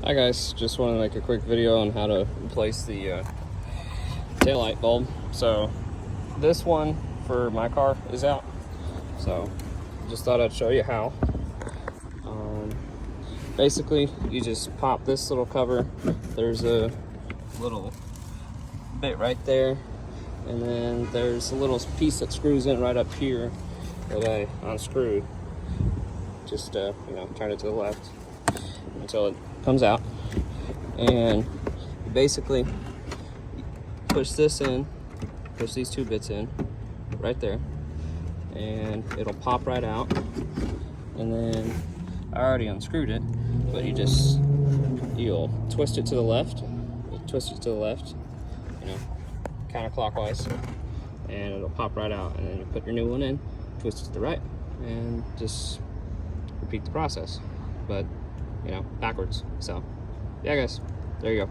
Hi guys, just want to make a quick video on how to replace the taillight bulb. So this one for my car is out, so just thought I'd show you how. Basically you just pop this little cover. There's a little bit right there, and then there's a little piece that screws in right up here that I unscrewed. Just you know, turn it to the left until it comes out, and you basically push this in, push these two bits in right there, and it'll pop right out. And then I already unscrewed it, but you'll twist it to the left, you know, counterclockwise, and it'll pop right out. And then you put your new one in, twist it to the right, and just repeat the process, but you know, backwards. So yeah guys, there you go.